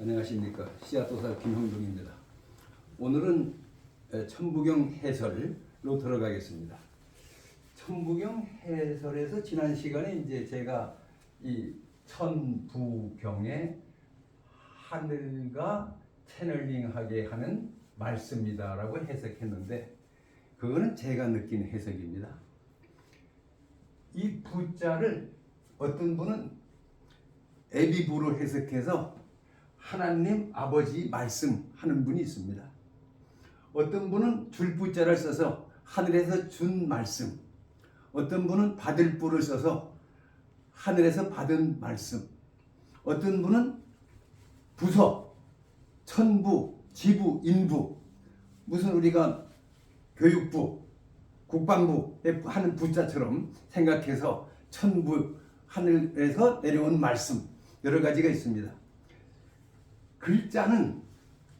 안녕하십니까. 씨앗도사 김형동입니다. 오늘은 천부경 해설로 들어가겠습니다. 천부경 해설에서 지난 시간에 이제 제가 이 천부경의 하늘과 채널링하게 하는 말씀이다라고 해석했는데, 그거는 제가 느낀 해석입니다. 이 부자를 어떤 분은 에비부로 해석해서 하나님 아버지 말씀 하는 분이 있습니다. 어떤 분은 줄 부자를 써서 하늘에서 준 말씀, 어떤 분은 받을 부를 써서 하늘에서 받은 말씀, 어떤 분은 부서, 천부, 지부, 인부, 무슨 우리가 교육부, 국방부에 하는 부자처럼 생각해서 천부, 하늘에서 내려온 말씀, 여러 가지가 있습니다. 글자는,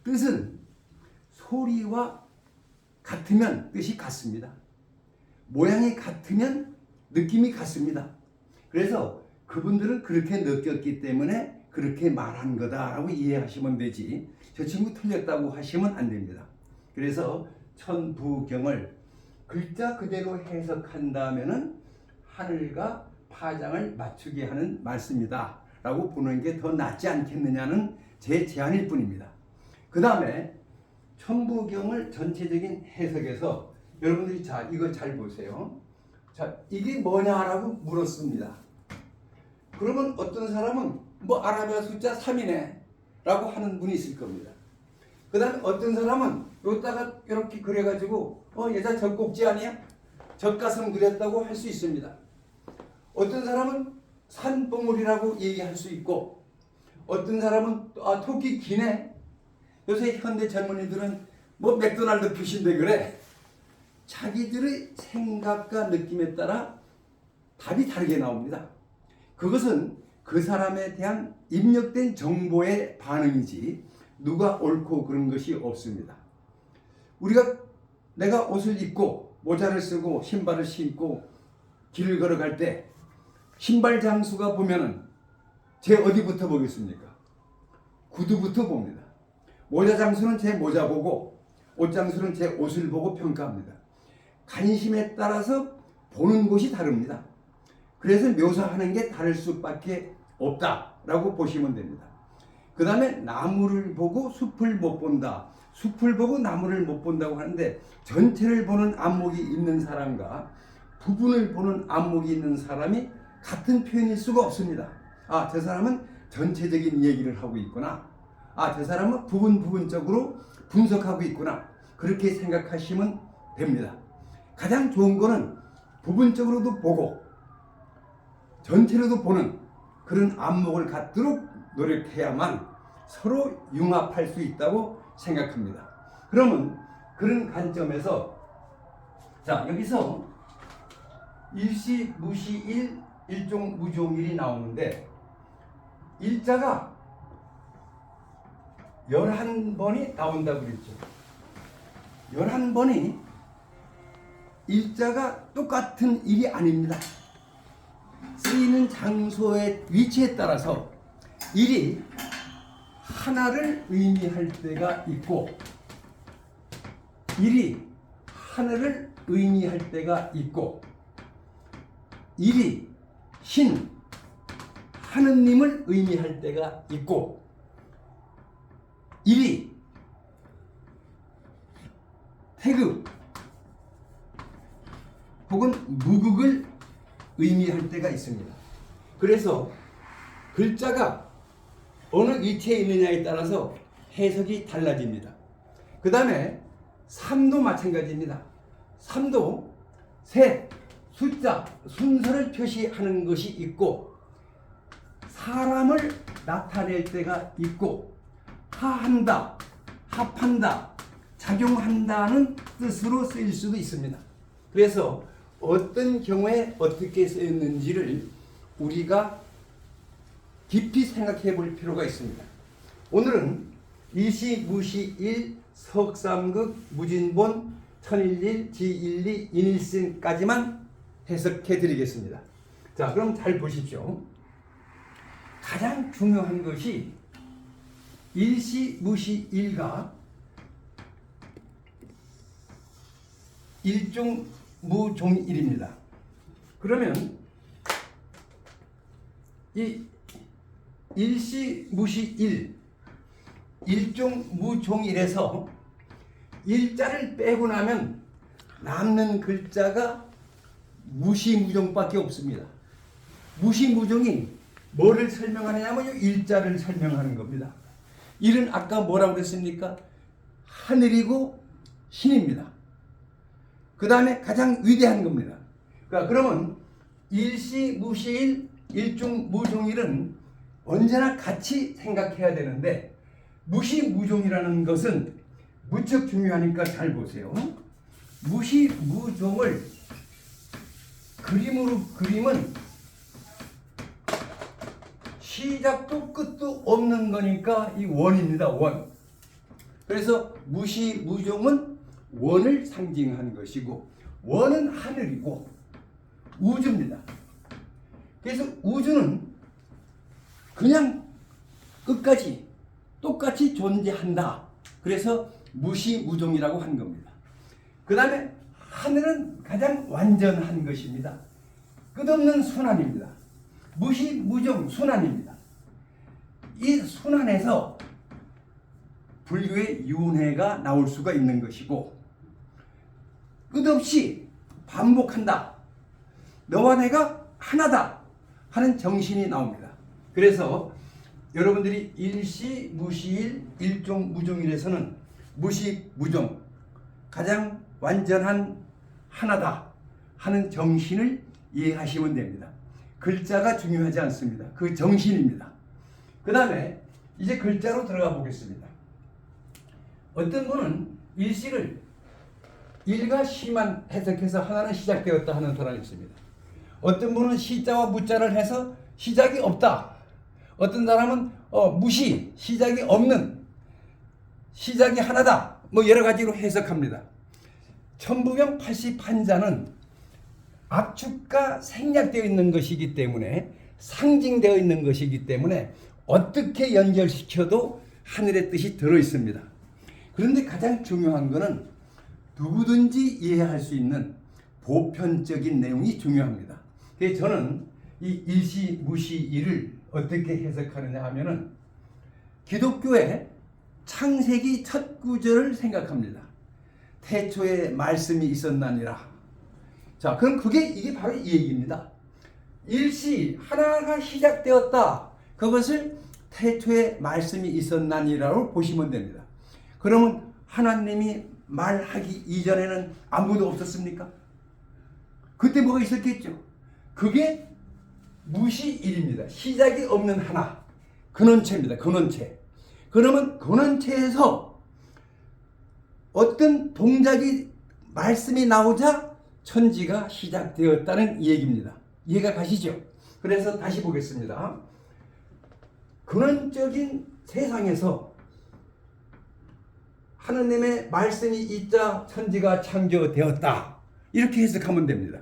뜻은 소리와 같으면 뜻이 같습니다. 모양이 같으면 느낌이 같습니다. 그래서 그분들은 그렇게 느꼈기 때문에 그렇게 말한 거다라고 이해하시면 되지, 저 친구 틀렸다고 하시면 안 됩니다. 그래서 천부경을 글자 그대로 해석한다면은 하늘과 파장을 맞추게 하는 말씀이다 라고 보는 게 더 낫지 않겠느냐는 제 제안일 뿐입니다. 그 다음에 천부경을 전체적인 해석에서 여러분들이 자, 이거 잘 보세요. 자, 이게 뭐냐라고 물었습니다. 그러면 어떤 사람은 뭐 아라비아 숫자 3이네 라고 하는 분이 있을 겁니다. 그 다음에 어떤 사람은 여기다가 이렇게 그려가지고 여자 젖꼭지 아니야? 젖가슴 그렸다고 할 수 있습니다. 어떤 사람은 산봉우리라고 얘기할 수 있고, 어떤 사람은 토끼 기네. 요새 현대 젊은이들은 뭐 맥도날드 표시인데 그래. 자기들의 생각과 느낌에 따라 답이 다르게 나옵니다. 그것은 그 사람에 대한 입력된 정보의 반응이지 누가 옳고 그런 것이 없습니다. 내가 옷을 입고 모자를 쓰고 신발을 신고 길을 걸어갈 때 신발 장수가 보면은 제 어디부터 보겠습니까? 구두부터 봅니다. 모자 장수는 제 모자 보고, 옷 장수는 제 옷을 보고 평가합니다. 관심에 따라서 보는 곳이 다릅니다. 그래서 묘사하는 게 다를 수밖에 없다라고 보시면 됩니다. 그 다음에 나무를 보고 숲을 못 본다, 숲을 보고 나무를 못 본다고 하는데, 전체를 보는 안목이 있는 사람과 부분을 보는 안목이 있는 사람이 같은 표현일 수가 없습니다. 저 사람은 전체적인 얘기를 하고 있구나, 저 사람은 부분적으로 분석하고 있구나, 그렇게 생각하시면 됩니다. 가장 좋은 거는 부분적으로도 보고 전체로도 보는 그런 안목을 갖도록 노력해야만 서로 융합할 수 있다고 생각합니다. 그러면 그런 관점에서 여기서 일시, 무시, 일종, 무종일이 나오는데, 일자가 11번이 나온다고 그랬죠. 11번이 일자가 똑같은 일이 아닙니다. 쓰이는 장소의 위치에 따라서 일이 하나를 의미할 때가 있고, 일이 하늘을 의미할 때가 있고, 일이 하느님을 의미할 때가 있고, 일이 태극 혹은 무극을 의미할 때가 있습니다. 그래서 글자가 어느 위치에 있느냐에 따라서 해석이 달라집니다. 그 다음에 삶도 마찬가지입니다. 삶도 셋, 숫자, 순서를 표시하는 것이 있고, 사람을 나타낼 때가 있고, 하한다, 합한다, 작용한다는 뜻으로 쓰일 수도 있습니다. 그래서 어떤 경우에 어떻게 쓰였는지를 우리가 깊이 생각해 볼 필요가 있습니다. 오늘은 일시, 무시, 일, 석삼극, 무진본, 천일일, 지일리, 인일승까지만 해석해 드리겠습니다. 그럼 잘 보십시오. 가장 중요한 것이 일시무시일가 일종무종일입니다. 그러면 이 일시무시일 일종무종일에서 일자를 빼고 나면 남는 글자가 무시무종밖에 없습니다. 무시무종이 뭐를 설명하느냐면 일자를 설명하는 겁니다. 일은 아까 뭐라고 그랬습니까? 하늘이고 신입니다. 그 다음에 가장 위대한 겁니다. 그러니까 그러면 일시무시일 일종무종일은 언제나 같이 생각해야 되는데 무시무종이라는 것은 무척 중요하니까 잘 보세요. 무시무종을 그림으로 그리면 시작도 끝도 없는 거니까 이 원입니다. 원. 그래서 무시무종은 원을 상징한 것이고 원은 하늘이고 우주입니다. 그래서 우주는 그냥 끝까지 똑같이 존재한다. 그래서 무시무종이라고 한 겁니다. 그 다음에 하늘은 가장 완전한 것입니다. 끝없는 순환입니다. 무시무종 순환입니다. 이 순환에서 불교의 윤회가 나올 수가 있는 것이고 끝없이 반복한다. 너와 내가 하나다 하는 정신이 나옵니다. 그래서 여러분들이 일시무시일 일종무종일에서는 무시무종 가장 완전한 하나다 하는 정신을 이해하시면 됩니다. 글자가 중요하지 않습니다. 그 정신입니다. 그 다음에 이제 글자로 들어가 보겠습니다. 어떤 분은 일시를 일과 시만 해석해서 하나는 시작되었다 하는 사람이 있습니다. 어떤 분은 시자와 무자를 해서 시작이 없다. 어떤 사람은 무시, 시작이 없는, 시작이 하나다. 뭐 여러 가지로 해석합니다. 천부경 80판자는 압축과 생략되어 있는 것이기 때문에 상징되어 있는 것이기 때문에 어떻게 연결시켜도 하늘의 뜻이 들어있습니다. 그런데 가장 중요한 것은 누구든지 이해할 수 있는 보편적인 내용이 중요합니다. 그래서 저는 이 일시무시일을 어떻게 해석하느냐 하면은 기독교의 창세기 첫 구절을 생각합니다. 태초에 말씀이 있었나니라. 자, 그럼 이게 바로 이 얘기입니다. 일시 하나가 시작되었다. 그것을 태초에 말씀이 있었나니라로 보시면 됩니다. 그러면 하나님이 말하기 이전에는 아무도 없었습니까? 그때 뭐가 있었겠죠? 그게 무시일입니다. 시작이 없는 하나. 근원체입니다. 근원체. 그러면 근원체에서 어떤 동작이 말씀이 나오자 천지가 시작되었다는 얘기입니다. 이해가 가시죠? 그래서 다시 보겠습니다. 근원적인 세상에서 하느님의 말씀이 있자 천지가 창조되었다. 이렇게 해석하면 됩니다.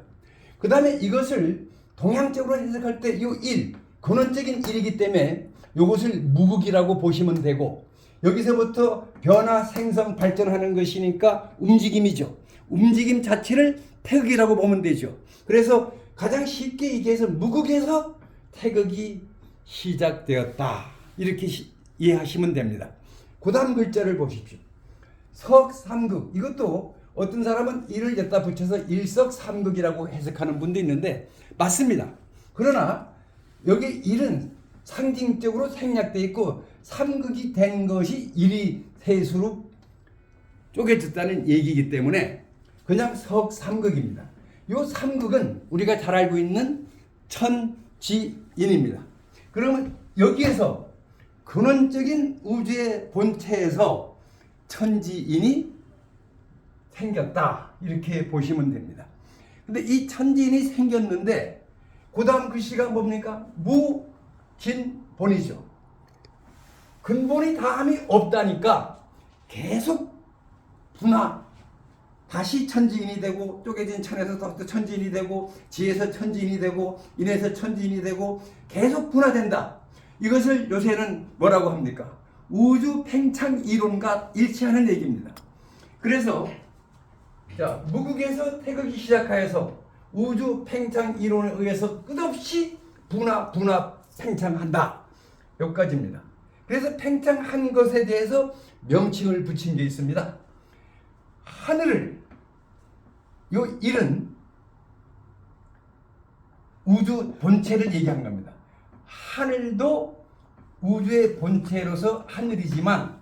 그 다음에 이것을 동양적으로 해석할 때 이 일, 근원적인 일이기 때문에 이것을 무극이라고 보시면 되고 여기서부터 변화, 생성, 발전하는 것이니까 움직임이죠. 움직임 자체를 태극이라고 보면 되죠. 그래서 가장 쉽게 얘기해서 무극에서 태극이 시작되었다. 이렇게 이해하시면 됩니다. 그 다음 글자를 보십시오. 석삼극. 이것도 어떤 사람은 일을 여기다 붙여서 일석삼극이라고 해석하는 분도 있는데 맞습니다. 그러나 여기 일은 상징적으로 생략되어 있고 삼극이 된 것이 일이 셋으로 쪼개졌다는 얘기이기 때문에 그냥 석삼극입니다. 이 삼극은 우리가 잘 알고 있는 천지인입니다. 그러면 여기에서 근원적인 우주의 본체에서 천지인이 생겼다. 이렇게 보시면 됩니다. 근데 이 천지인이 생겼는데 그 다음 글씨가 뭡니까? 무진본이죠. 근본이 다함이 없다니까 계속 분화. 다시 천지인이 되고 쪼개진 천에서 또 천지인이 되고 지에서 천지인이 되고 인에서 천지인이 되고 계속 분화된다. 이것을 요새는 뭐라고 합니까? 우주 팽창 이론과 일치하는 얘기입니다. 그래서 자, 무극에서 태극이 시작하여서 우주 팽창 이론에 의해서 끝없이 분화 팽창한다. 여기까지입니다. 그래서 팽창한 것에 대해서 명칭을 붙인 게 있습니다. 하늘을, 요 일은 우주 본체를 얘기한 겁니다. 하늘도 우주의 본체로서 하늘이지만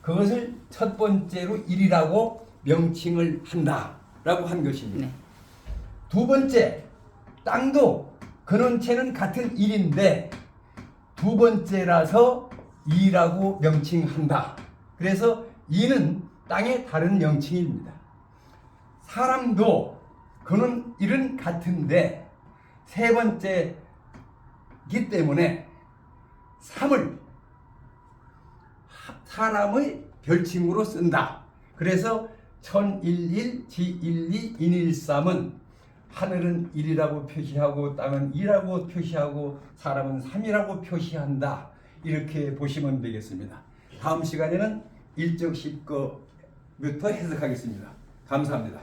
그것을 첫 번째로 일이라고 명칭을 한다라고 한 것입니다. 네. 두 번째, 땅도 근원체는 같은 일인데 두 번째라서 이라고 명칭한다. 그래서 이는 땅의 다른 명칭입니다. 사람도 그는 일은 같은데 세 번째이기 때문에 삼을 사람의 별칭으로 쓴다. 그래서 천일일, 지일이, 인일삼은 하늘은 1이라고 표시하고 땅은 2라고 표시하고 사람은 3이라고 표시한다. 이렇게 보시면 되겠습니다. 다음 시간에는 일적 10거부터 해석하겠습니다. 감사합니다.